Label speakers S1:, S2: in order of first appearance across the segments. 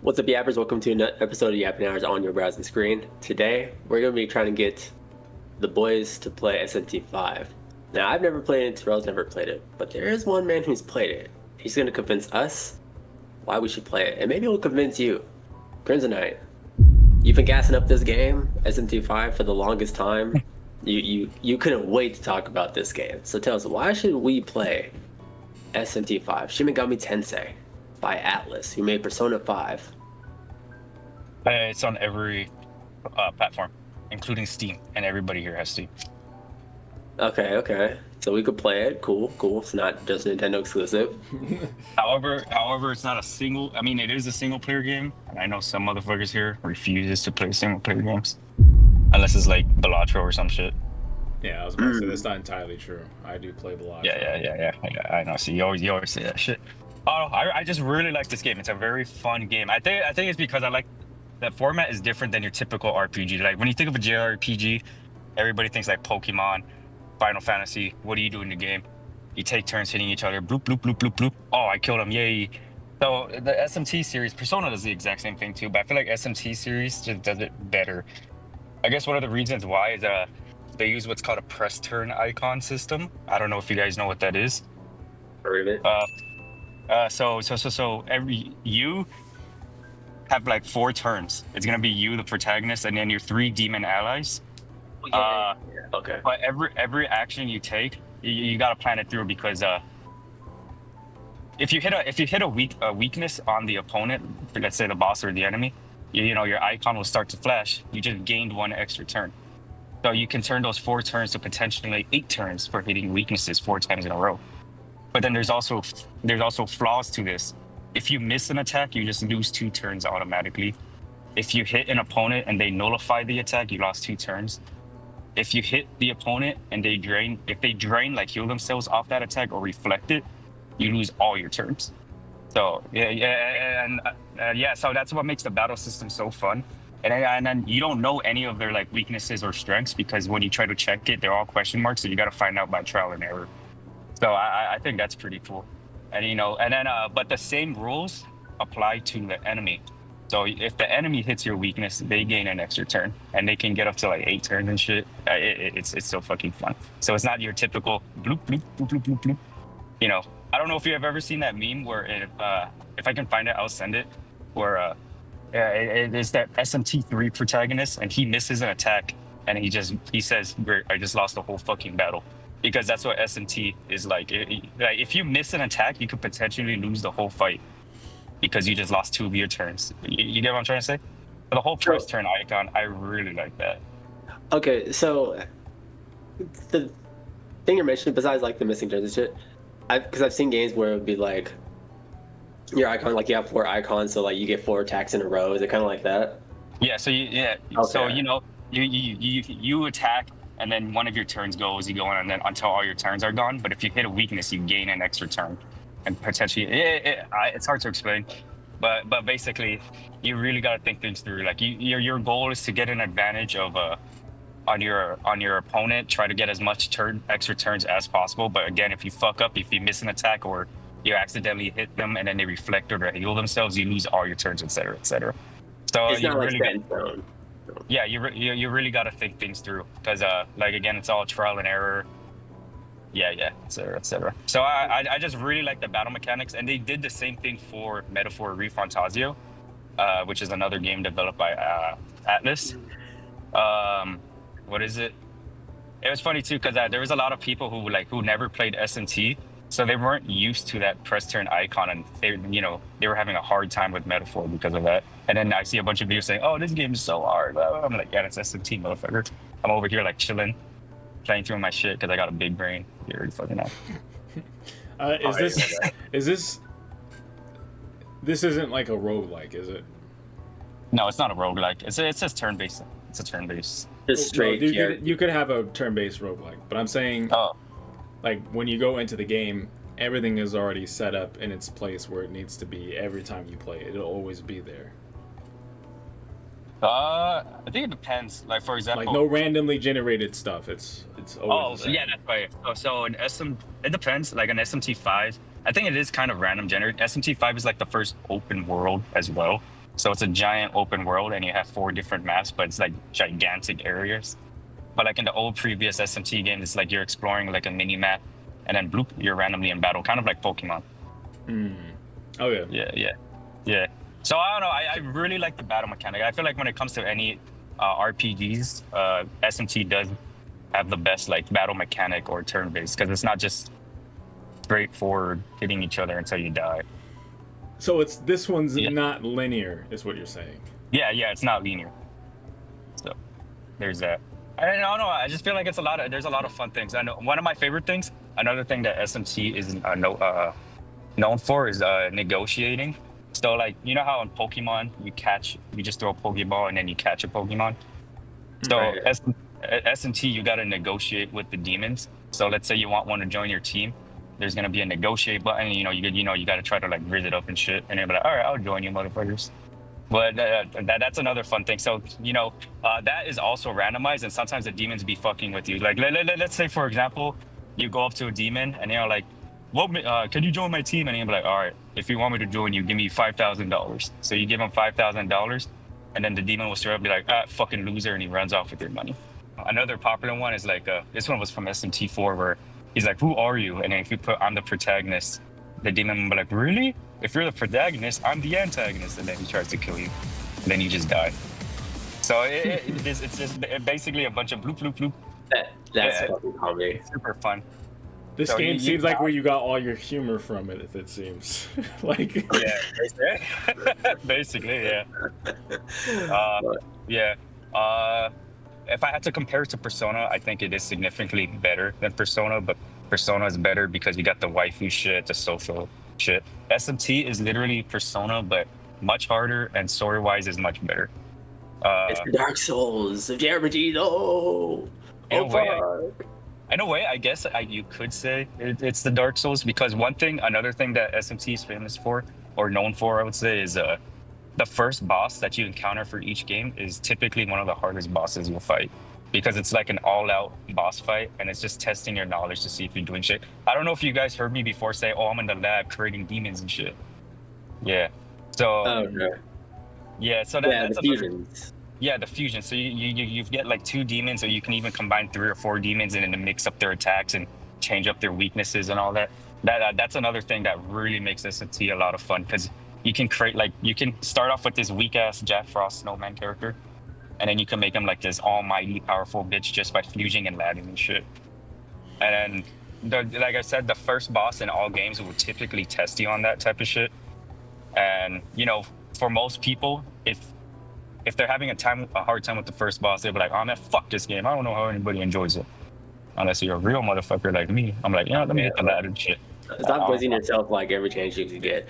S1: What's up, Yappers? Welcome to another episode of Yapping Hours on your browsing screen. Today, we're going to be trying to get the boys to play SMT 5. Now, I've never played it, Terrell's never played it, but there is one man who's played it. He's going to convince us why we should play it, and maybe he'll convince you. Crimsonite, you've been gassing up this game, SMT 5, for the longest time. You couldn't wait to talk about this game. So tell us, why should we play SMT 5? Shin Megami Tensei by Atlus, who made Persona 5.
S2: It's on every platform, including Steam, and everybody here has Steam.
S1: Okay. So we could play it. Cool. It's not just Nintendo exclusive.
S2: However, it's not a single. I mean, it is a single-player game, and I know some motherfuckers here refuses to play single-player games, unless it's like Balatro or some shit.
S3: Yeah, I was about to say that's not entirely true. I do play Balatro.
S2: Yeah. I know. See, you always say that shit. Oh, I just really like this game. It's a very fun game. I think it's because I like that format is different than your typical RPG. Like when you think of a JRPG, everybody thinks like Pokemon, Final Fantasy. What do you do in the game? You take turns hitting each other. Bloop, bloop, bloop, bloop, bloop. Oh, I killed him. Yay. So the SMT series, Persona does the exact same thing too, but I feel like SMT series just does it better. I guess one of the reasons why is they use what's called a press turn icon system. I don't know if you guys know what that is.
S1: Heard of it?
S2: So you have like 4 turns. It's gonna be you, the protagonist, and then your 3 demon allies.
S1: Okay.
S2: But every action you take, you gotta plan it through because if you hit a weakness on the opponent, let's say the boss or the enemy, you know your icon will start to flash. You just gained 1 extra turn, so you can turn those 4 turns to potentially 8 turns for hitting weaknesses 4 times in a row. But then there's also flaws to this. If you miss an attack, you just lose 2 turns automatically. If you hit an opponent and they nullify the attack, you lost 2 turns. If you hit the opponent and they drain like heal themselves off that attack or reflect it, you lose all your turns. So so that's what makes the battle system so fun. And then you don't know any of their like weaknesses or strengths because when you try to check it, they're all question marks. So you got to find out by trial and error. So I think that's pretty cool. And but the same rules apply to the enemy. So if the enemy hits your weakness, they gain an extra turn, and they can get up to like 8 turns and shit. It's so fucking fun. So it's not your typical bloop bloop bloop bloop bloop bloop. You know, I don't know if you've ever seen that meme where if I can find it, I'll send it. Where it is that SMT3 protagonist, and he misses an attack, and he says, "Great, I just lost the whole fucking battle." Because that's what SMT is like. Like if you miss an attack, you could potentially lose the whole fight because you just lost 2 of your turns. You get what I'm trying to say? But the whole press turn icon, I really like that.
S1: Okay, so the thing you're mentioning, besides like the missing turns and shit, because I've seen games where it would be like your icon, like you have 4 icons, so like you get 4 attacks in a row. Is it kind of like that?
S2: Yeah. So
S1: Okay.
S2: So you attack. And then one of your turns goes, you go on, and then until all your turns are gone. But if you hit a weakness, you gain an extra turn, and potentially it's hard to explain, but basically, you really got to think things through. Like your goal is to get an advantage of on your opponent, try to get as much extra turns as possible. But again, if you fuck up, if you miss an attack or you accidentally hit them and then they reflect or they heal themselves, you lose all your turns, etc., etc. So
S1: It's not like
S2: really
S1: set in stone.
S2: yeah, you really got to think things through because like again, it's all trial and error. Yeah, etc. So I just really like the battle mechanics, and they did the same thing for Metaphor Refantasio, which is another game developed by Atlus. What is it? It was funny too because there was a lot of people who never played SMT, so they weren't used to that press turn icon, and they were having a hard time with Metaphor because of that. And then I see a bunch of videos saying, "Oh, this game is so hard." I'm like, "Yeah, it's SMT, motherfucker." I'm over here like chilling, playing through my shit because I got a big brain. You already fucking know.
S3: This isn't like a roguelike, is it?
S2: No, it's not a roguelike. It says turn-based. It's a turn-based.
S1: Just straight.
S3: You could have a turn-based roguelike, but I'm saying, like when you go into the game, everything is already set up in its place where it needs to be every time you play it. It'll always be there.
S2: I think it depends. Like for example,
S3: like no randomly generated stuff. It's always.
S2: Yeah, that's right. So in it depends. Like an SMT5, I think it is kind of random generated. SMT5 is like the first open world as well. So it's a giant open world, and you have 4 different maps, but it's like gigantic areas. But like in the old previous SMT game, it's like you're exploring like a mini map, and then bloop, you're randomly in battle, kind of like Pokemon.
S3: Oh yeah.
S2: Yeah. So I don't know. I really like the battle mechanic. I feel like when it comes to any RPGs, SMT does have the best like battle mechanic or turn based, because it's not just straightforward hitting each other until you die.
S3: So this one's not linear, is what you're saying.
S2: Yeah, it's not linear. So there's that. I don't know. I just feel like there's a lot of fun things. I know one of my favorite things. Another thing that SMT is known for is negotiating. So like, you know how in Pokemon you just throw a Pokeball and then you catch a Pokemon. So
S1: Right.
S2: SMT, you got to negotiate with the demons. So let's say you want one to join your team. There's gonna be a negotiate button. You got to try to like rizz it up and shit. And they're like, all right, I'll join you, motherfuckers. But that's another fun thing. So that is also randomized, and sometimes the demons be fucking with you. Like let's say for example, you go up to a demon and they're like, "Well, can you join my team?" And you're like, "All right, if you want me to join you, give me $5,000." So you give him $5,000, and then the demon will straight up be like, "Ah, fucking loser," and he runs off with your money. Another popular one is like this one was from SMT4, where he's like, "Who are you?" And then if you put "I'm the protagonist," the demon will be like, "Really? If you're the protagonist, I'm the antagonist," and then he tries to kill you, and then you just die. So it's just basically a bunch of bloop bloop bloop.
S1: That's fucking comedy.
S2: Super fun.
S3: This
S2: So
S3: game seems like where you got all your humor from it, if it seems. Like
S2: basically, yeah. If I had to compare it to Persona, I think it is significantly better than Persona, but Persona is better because you got the waifu shit, the social shit. SMT is literally Persona, but much harder, and story-wise is much better.
S1: It's the Dark Souls of JRPGs.
S2: In a way, I guess you could say it's the Dark Souls, because another thing that SMT is famous for, or known for, I would say, is the first boss that you encounter for each game is typically one of the hardest bosses you'll fight, because it's like an all-out boss fight, and it's just testing your knowledge to see if you're doing shit. I don't know if you guys heard me before say, "Oh, I'm in the lab creating demons and shit." Yeah. So.
S1: Okay.
S2: Yeah. So
S1: that's the fusions.
S2: Yeah, the fusion. So you get like 2 demons, or you can even combine 3 or 4 demons and then mix up their attacks and change up their weaknesses and all that. That's another thing that really makes SMT a lot of fun, because you can start off with this weak ass Jack Frost snowman character, and then you can make him like this almighty powerful bitch just by fusing and ladding and shit. And then like I said, the first boss in all games will typically test you on that type of shit. And for most people, if they're having a hard time with the first boss, they'll be like, "Oh man, fuck this game. I don't know how anybody enjoys it." Unless you're a real motherfucker like me. I'm like, let me hit the ladder and shit.
S1: Stop quizzing yourself like every chance you can get.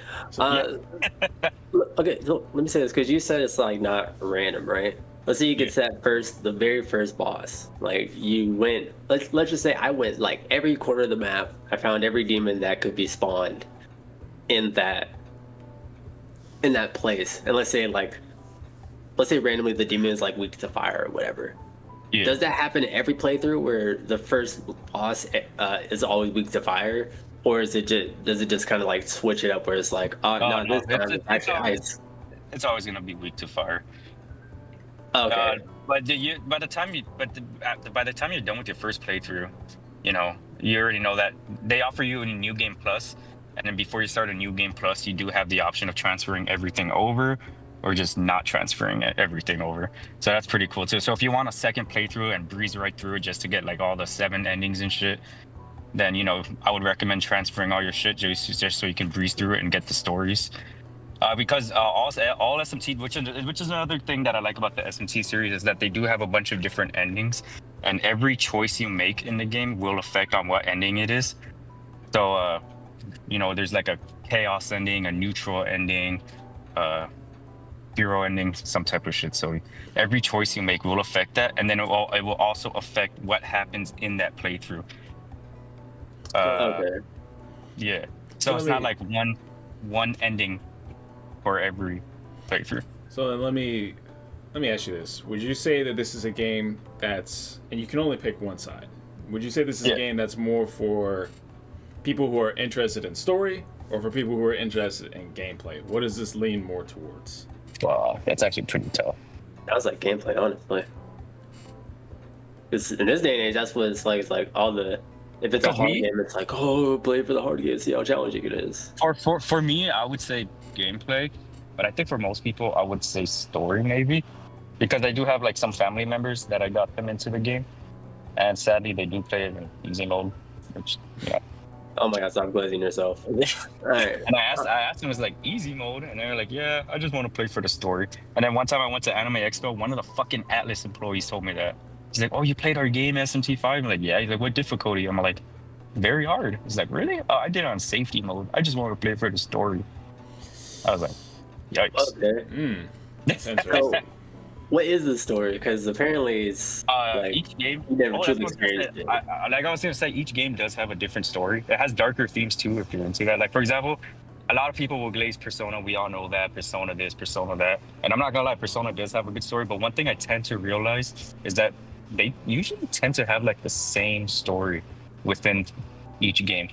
S1: Okay, so let me say this, because you said it's like not random, right? Let's say you get the very first boss. Like you went, let's just say I went like every corner of the map. I found every demon that could be spawned in that place. And let's say randomly the demon is like weak to fire or whatever. Yeah. Does that happen in every playthrough where the first boss is always weak to fire, or does it just kind of like switch it up where it's like, no, this time it's actually ice?
S2: It's always gonna be weak to fire.
S1: Okay.
S2: But by the time you're done with your first playthrough, you already know that they offer you a new game plus, and then before you start a new game plus, you do have the option of transferring everything over, or just not transferring everything over. So that's pretty cool too. So if you want a second playthrough and breeze right through it just to get like all the 7 endings and shit, then I would recommend transferring all your shit just so you can breeze through it and get the stories. Because all SMT, which is another thing that I like about the SMT series, is that they do have a bunch of different endings, and every choice you make in the game will affect on what ending it is. So there's like a chaos ending, a neutral ending, hero ending, some type of shit. So every choice you make will affect that, and then it will also affect what happens in that playthrough.
S1: Okay.
S2: Yeah. So it's not like one ending for every playthrough.
S3: So then let me ask you this: would you say that this is a game and you can only pick one side? Would you say this is a game that's more for people who are interested in story, or for people who are interested in gameplay? What does this lean more towards?
S2: Wow, that's actually pretty tough.
S1: That was like gameplay, honestly. Because in this day and age, that's what it's like. It's like all the if it's a hard game, it's like, oh, play for the hard game, see how challenging it is.
S2: For me, I would say gameplay, but I think for most people, I would say story maybe, because I do have like some family members that I got them into the game, and sadly they do play it in easy mode, which yeah.
S1: Oh my god, stop glazing yourself. All right.
S2: And I asked them, it was like easy mode, and they were like, yeah, I just want to play for the story. And then one time I went to Anime Expo, one of the fucking Atlus employees told me that. He's like, oh, you played our game SMT5? I'm like, yeah. He's like, what difficulty? I'm like, very hard. He's like, really? Oh, I did it on safety mode. I just want to play for the story. I was like, yikes.
S1: Okay.
S3: That's interesting.
S1: So, what is the story? Because apparently it's like,
S2: each game.
S1: you never truly experienced it.
S2: Like I was gonna say, each game does have a different story. It has darker themes too, if you're into that. Like for example, a lot of people will glaze Persona. We all know that Persona this, Persona that. And I'm not gonna lie, Persona does have a good story. But one thing I tend to realize is that they usually tend to have like the same story within each game.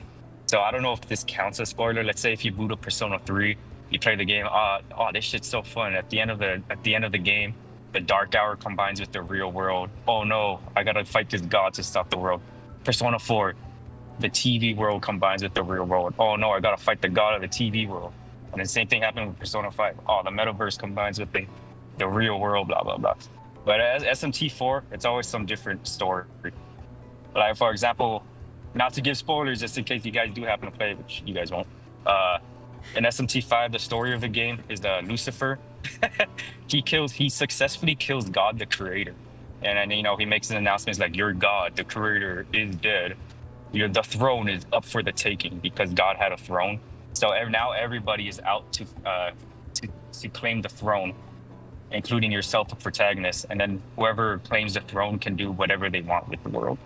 S2: So I don't know if this counts as spoiler. Let's say if you boot up Persona 3, you play the game. Oh, this shit's so fun. At the end of the game, the dark hour combines with the real world. Oh no, I gotta fight this god to stop the world. Persona 4, the TV world combines with the real world. Oh no, I gotta fight the god of the TV world. And the same thing happened with Persona 5. Oh, the metaverse combines with the real world, blah, blah, blah. But as SMT4, it's always some different story. Like, for example, not to give spoilers, just in case you guys do happen to play, which you guys won't. In SMT5, the story of the game is Lucifer. He successfully kills God, the creator. And then, he makes an announcement like, your God, the creator, is dead. The throne is up for the taking because God had a throne. So now everybody is out to claim the throne, including yourself, the protagonist. And then whoever claims the throne can do whatever they want with the world.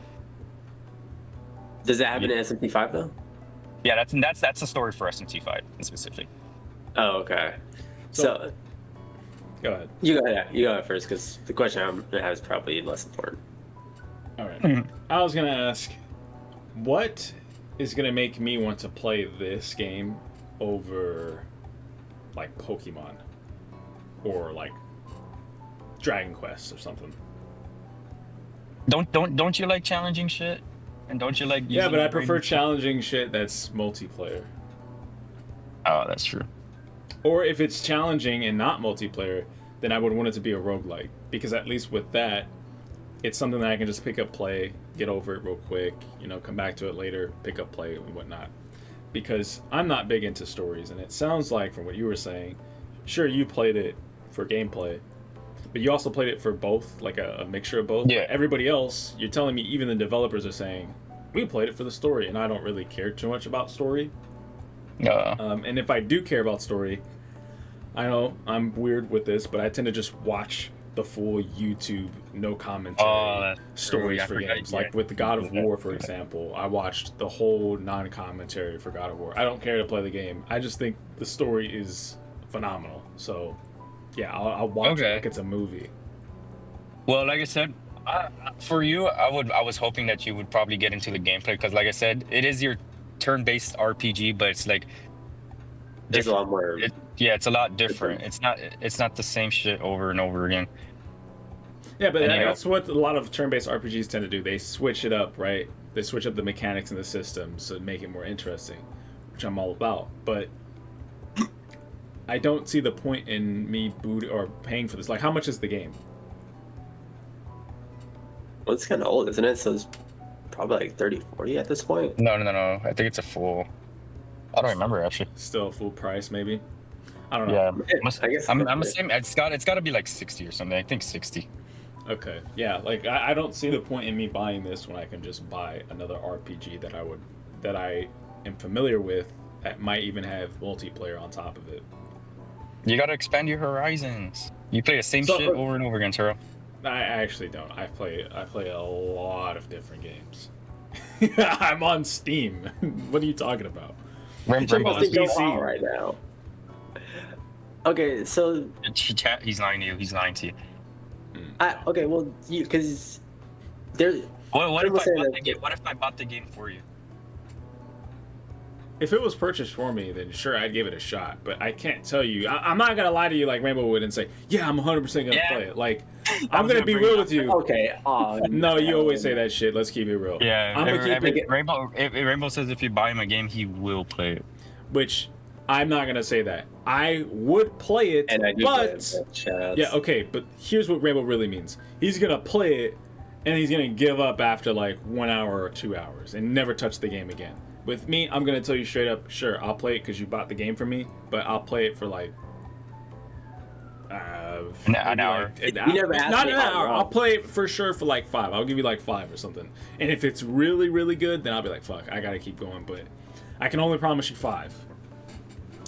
S1: Does that happen in SMT5 though?
S2: Yeah, that's the story for SMT5 in specific.
S1: Oh, okay. So
S3: go ahead.
S1: You go ahead first, because the question I'm gonna have is probably less important.
S3: All right. I was gonna ask, what is gonna make me want to play this game over, like, Pokemon or like Dragon Quest or something?
S2: Don't you like challenging shit? And don't you like?
S3: Yeah, but I prefer challenging shit that's multiplayer.
S2: Oh, that's true.
S3: Or if it's challenging and not multiplayer, then I would want it to be a roguelike. Because at least with that, it's something that I can just pick up, play, get over it real quick, come back to it later, pick up, play, and whatnot. Because I'm not big into stories, and it sounds like from what you were saying, sure, you played it for gameplay, but you also played it for both, like a mixture of both.
S2: Yeah.
S3: Everybody else, you're telling me even the developers are saying, we played it for the story, and I don't really care too much about story. And if I do care about story, I know I'm weird with this, but I tend to just watch the full YouTube, no commentary stories for games. Like with the God of War, for example, I watched the whole non-commentary for God of War. I don't care to play the game. I just think the story is phenomenal. So, yeah, I'll watch it like it's a movie.
S2: Well, like I said, for you, I was hoping that you would probably get into the gameplay because, like I said, it is your turn-based RPG, but it's like
S1: there's a lot more.
S2: It's a lot different. It's not the same shit over and over again.
S3: Yeah, but that's what a lot of turn-based RPGs tend to do. They switch it up, right? They switch up the mechanics and the systems to make it more interesting, which I'm all about. But I don't see the point in me paying for this. Like, how much is the game?
S1: Well, it's kind of old, isn't it? So it's probably like 30, 40 at this point.
S2: No. I think it's a full. I don't remember actually.
S3: Still a full price, maybe. I don't know.
S2: Yeah, I guess I'm assuming it's got to be like 60 or something. I think 60.
S3: Okay, yeah, like I don't see the point in me buying this when I can just buy another RPG that I am familiar with that might even have multiplayer on top of it.
S2: You gotta expand your horizons. You play the same shit over and over again, Terrell.
S3: I actually don't. I play a lot of different games. I'm on Steam. What are you talking about?
S2: Rainbow
S1: PC right now. Okay, so
S2: he's lying to you. He's lying to you.
S1: Okay, well, because there.
S2: What if I bought the game for you?
S3: if it was purchased for me, then sure, I'd give it a shot. But I can't tell you. I'm not gonna lie to you like Rainbow would and say, yeah, I'm 100% gonna play it. Like, I'm gonna be real with you.
S1: Okay.
S3: No, you always say that shit. Let's keep it real.
S2: Yeah.
S3: I'm gonna keep it.
S2: Rainbow says if you buy him a game, he will play it.
S3: Which I'm not gonna say that. I would play it,
S1: and I do
S3: but yeah, okay. But here's what Rainbow really means. He's gonna play it, and he's gonna give up after like 1 hour or 2 hours and never touch the game again. With me, I'm gonna tell you straight up. Sure, I'll play it because you bought the game for me, but I'll play it for like
S2: an hour.
S3: Like not an hour. I'll play it for sure for like 5. I'll give you like 5 or something. And if it's really, really good, then I'll be like, fuck, I gotta keep going. But I can only promise you 5.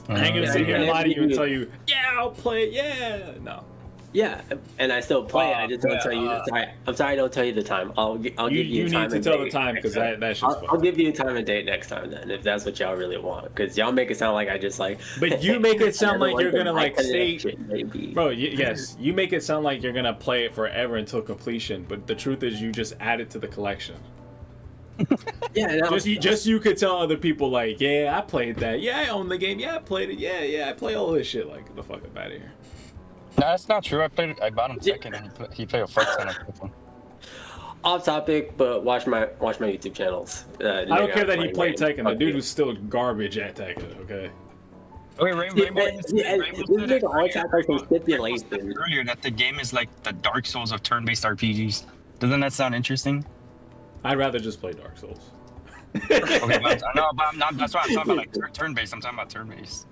S3: I ain't gonna sit here and lie to you and tell you, yeah, I'll play it, yeah. No.
S1: Yeah, and I still play it. I just don't tell you the time. I'm sorry, I don't tell you the time. I'll give you time.
S3: You need to tell the time because that's just.
S1: I'll give you a time and date next time then, if that's what y'all really want. Because y'all make it sound like I just like.
S3: But you make it sound like you're gonna like stay. Bro, yes, you make it sound like you're gonna play it forever until completion. But the truth is, you just add it to the collection.
S1: Yeah,
S3: just you could tell other people like, yeah, I played that. Yeah, I own the game. Yeah, I played it. Yeah, I play all this shit. Like, get the fuck up out of here.
S2: No, that's not true. I bought him second, and he played a first time.
S1: Off topic, but watch my YouTube channels.
S3: I don't care that he played Tekken. The dude was still garbage at Tekken. Okay.
S2: Okay, Rainbow
S1: stipulation
S2: earlier that the game is like the Dark Souls of turn-based RPGs. Doesn't that sound interesting?
S3: I'd rather just play Dark Souls.
S2: Okay, but I'm not. That's why I'm talking about like turn-based. I'm talking about turn-based.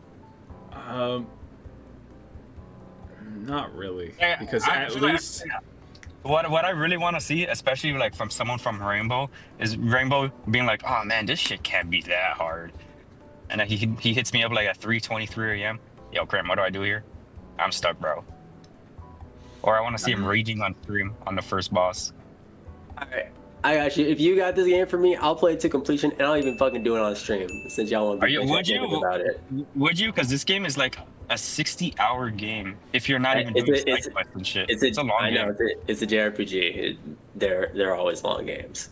S3: Not really, because at least
S2: what I really want to see, especially like from someone from Rainbow, is Rainbow being like, "Oh man, this shit can't be that hard," and then he hits me up like at 3:23 a.m. Yo, Cram, what do I do here? I'm stuck, bro. Or I want to see him raging on stream on the first boss.
S1: All right. I got you. If you got this game for me, I'll play it to completion, and I'll even fucking do it on stream since y'all want to be about it.
S2: Would you? Because this game is like a 60-hour game. If you're not even doing side quests and shit, it's a long game. I know
S1: it's a JRPG. They're always long games.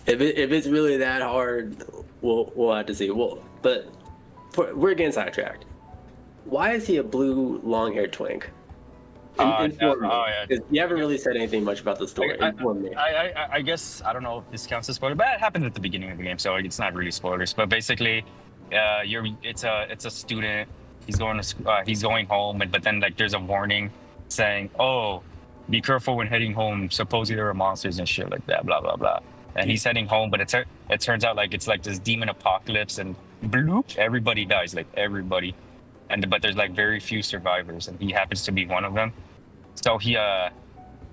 S1: If it's really that hard, we'll have to see. But we're getting sidetracked. Why is he a blue long-haired twink?
S2: Yeah.
S1: You haven't really said anything much about the story.
S2: I guess I don't know if this counts as spoiler, but it happened at the beginning of the game, so it's not really spoilers. But basically, it's a student. He's going home, but then like there's a warning saying, "Oh, be careful when heading home. Supposedly there are monsters and shit like that." Blah blah blah. And he's heading home, but it turns out like it's like this demon apocalypse, and bloop, everybody dies, like everybody. But there's like very few survivors, and he happens to be one of them. So he,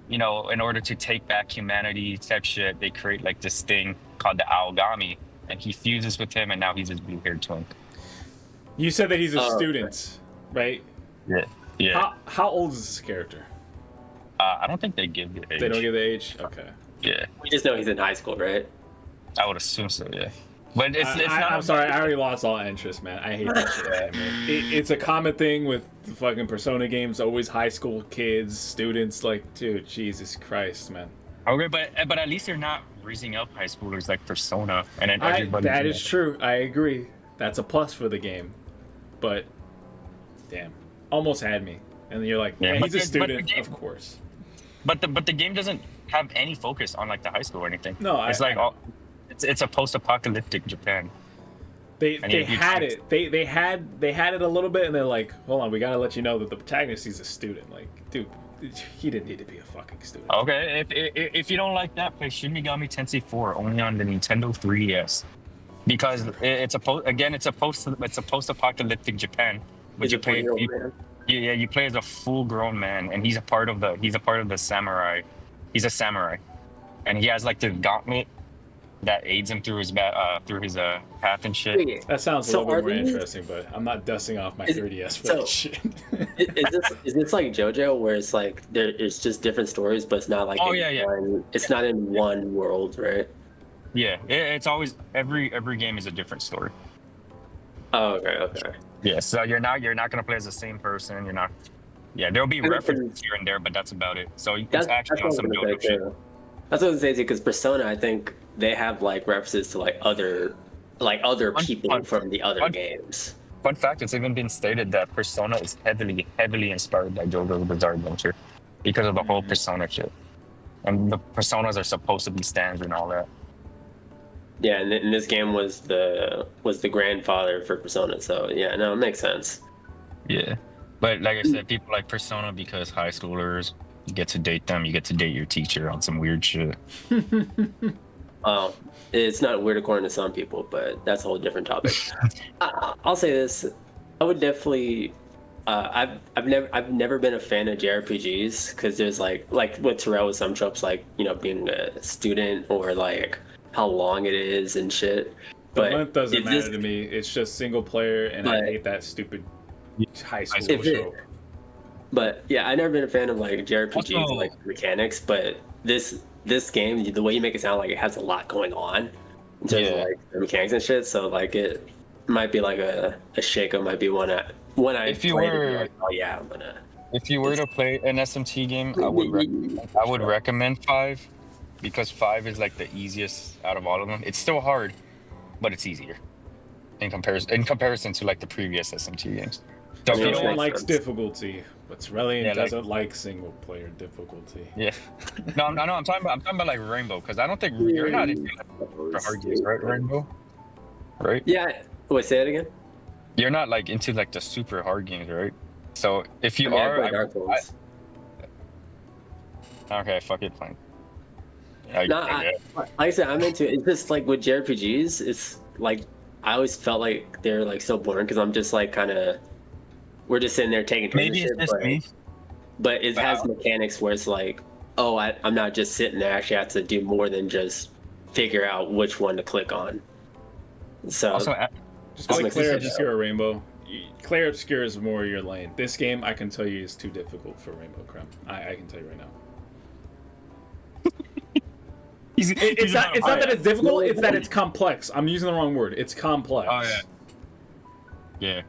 S2: in order to take back humanity type shit, they create like this thing called the Aogami, and he fuses with him, and now he's this blue-haired twink.
S3: You said that he's a student, right?
S2: Yeah.
S3: How old is this character?
S2: I don't think they give the age.
S3: They don't give the age? Okay.
S2: Yeah.
S1: We just know he's in high school, right?
S2: I would assume so, yeah. But it's not.
S3: I'm sorry, I already lost all interest, man. I hate that shit, man. It's a common thing with the fucking Persona games. Always high school kids, students. Like, dude, Jesus Christ, man.
S2: Okay, but at least they're not raising up high schoolers like Persona, and then everybody.
S3: That is true. I agree. That's a plus for the game. But, damn, almost had me. And you're like, yeah, he's a student, of course.
S2: But the game doesn't have any focus on like the high school or anything.
S3: No,
S2: it's it's a post-apocalyptic Japan.
S3: They had it. They had it a little bit, and they're like, hold on, we gotta let you know that the protagonist is a student. Like, dude, he didn't need to be a fucking student.
S2: Okay, if you don't like that, play Shin Megami Tensei 4 only on the Nintendo 3DS, because it's a post-apocalyptic Japan. But you play as a full-grown man, and he's a part of the samurai. He's a samurai, and he has like the gauntlet that aids him through his path and shit.
S3: That sounds a little bit more interesting, but I'm not dusting off my 3DS for that shit.
S1: is this like JoJo, where it's like it's just different stories, but it's not like it's not in one world, right?
S2: Yeah, it's always every game is a different story.
S1: Oh, okay.
S2: Yeah, so you're not gonna play as the same person. You're not. Yeah, there'll be references here and there, but that's about it. So it's actually on some JoJo shit.
S1: That's what I was saying, because Persona, I think they have like references to like other like other people
S2: Fun-
S1: from the other
S2: fun-
S1: games.
S2: Fun fact: it's even been stated that Persona is heavily inspired by JoJo's Bizarre Adventure because of the whole Persona shit, and the personas are supposed to be stands and all that.
S1: Yeah, and this game was the grandfather for Persona, so yeah, no, it makes sense.
S2: Yeah, but like I said, people like Persona because high schoolers, you get to date them, you get to date your teacher on some weird shit.
S1: It's not weird according to some people, but that's a whole different topic. I'll say this: I would definitely. I've never been a fan of JRPGs because there's like with Terrell with some tropes like being a student or like how long it is and shit.
S3: The length doesn't matter to me. It's just single player, and I hate that stupid high school trope.
S1: But yeah, I've never been a fan of like JRPGs like mechanics, but this game, the way you make it sound like it has a lot going on in terms of like the mechanics and shit. So like it might be like a Shaco might be one I
S2: if you were
S1: like, oh yeah, I'm gonna.
S2: If you were to play an SMT game, I would recommend 5 because 5 is like the easiest out of all of them. It's still hard, but it's easier in comparison to like the previous SMT games. So
S3: no one likes difficulty, but Terrellion doesn't like single player difficulty.
S2: Yeah, no, I'm talking about like Rainbow because I don't think you're not into like hard games, right? Rainbow, right?
S1: Yeah. Wait, say it again.
S2: You're not like into like the super hard games, right? So if you are, okay, fuck it, fine.
S1: Like I said, I'm into it. It's just like with JRPGs, it's like I always felt like they're like so boring because I'm just like we're just sitting there taking turns.
S2: Maybe it's just me.
S1: But it has mechanics where it's like, oh, I'm not just sitting there. I actually have to do more than just figure out which one to click on. So
S2: also,
S3: just play Claire Obscure or Rainbow. Claire Obscure is more your lane. This game, I can tell you, is too difficult for Rainbow Creme. I can tell you right now. It's not that it's difficult, it's that it's complex. I'm using the wrong word. It's complex.
S2: Oh, yeah. Yeah.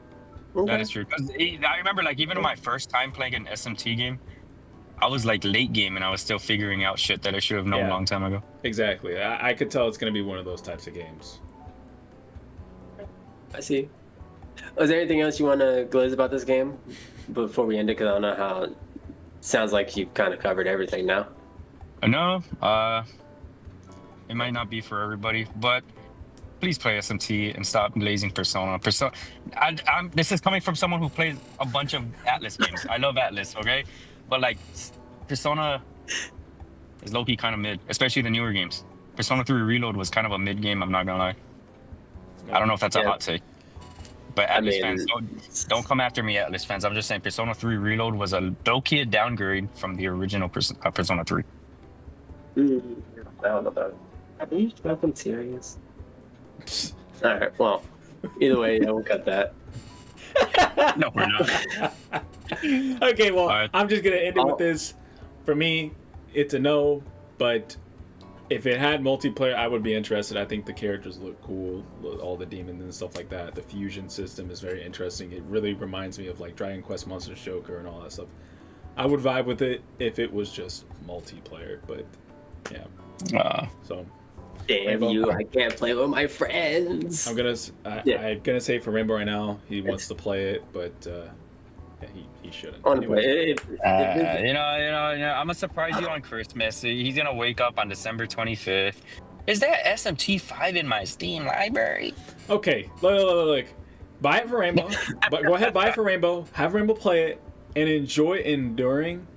S2: Okay. That is true. Because I remember, like, even my first time playing an SMT game, I was, like, late game, and I was still figuring out shit that I should have known a long time ago.
S3: Exactly. I could tell it's going to be one of those types of games.
S1: I see. Was there anything else you want to glaze about this game before we end it? Because I don't know how it sounds like you've kind of covered everything now.
S2: No. It might not be for everybody, but please play SMT and stop glazing Persona. This is coming from someone who played a bunch of Atlus games. I love Atlus, okay? But, like, Persona is low-key kind of mid, especially the newer games. Persona 3 Reload was kind of a mid game, I'm not gonna lie. I don't know if that's a hot take. But Atlus fans, don't come after me, Atlus fans. I'm just saying Persona 3 Reload was a low-key downgrade from the original Persona 3.
S1: I don't know about it. Are you fucking serious? Alright, well, either way, I won't cut that.
S2: No, we're not.
S3: Okay, well, I'm just going to end it with this. For me, it's a no, but if it had multiplayer, I would be interested. I think the characters look cool, all the demons and stuff like that. The fusion system is very interesting. It really reminds me of like Dragon Quest Monsters Joker and all that stuff. I would vibe with it if it was just multiplayer, but yeah. So
S1: damn Rainbow, you! I can't play with my friends.
S3: I'm gonna say for Rainbow right now, he wants to play it, but he shouldn't.
S1: Anyway.
S2: I'm gonna surprise you on Christmas. He's gonna wake up on December 25th. Is there SMT 5 in my Steam library?
S3: Okay, look. Buy it for Rainbow. But go ahead, buy it for Rainbow. Have Rainbow play it and enjoy enduring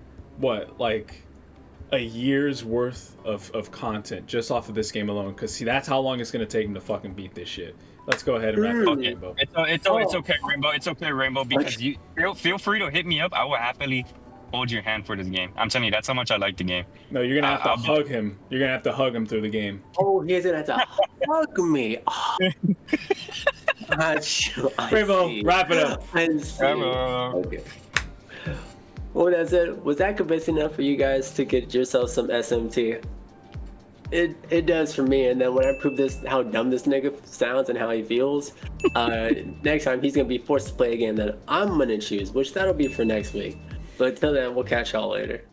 S3: a year's worth of content just off of this game alone. Because see, that's how long it's gonna take him to fucking beat this shit. Let's go ahead and wrap it up, Rainbow.
S2: It's okay, Rainbow. It's okay, Rainbow, because you feel free to hit me up. I will happily hold your hand for this game. I'm telling you, that's how much I like the game.
S3: No, you're gonna have to hug him. You're gonna have to hug him through the game.
S1: Oh, he's gonna have to hug me. Oh.
S3: Rainbow, wrap it up.
S1: Okay. Well, that's it. Was that convincing enough for you guys to get yourself some SMT? It does for me. And then when I prove how dumb this nigga sounds and how he feels, next time he's gonna be forced to play a game that I'm gonna choose, which that'll be for next week. But until then, we'll catch y'all later.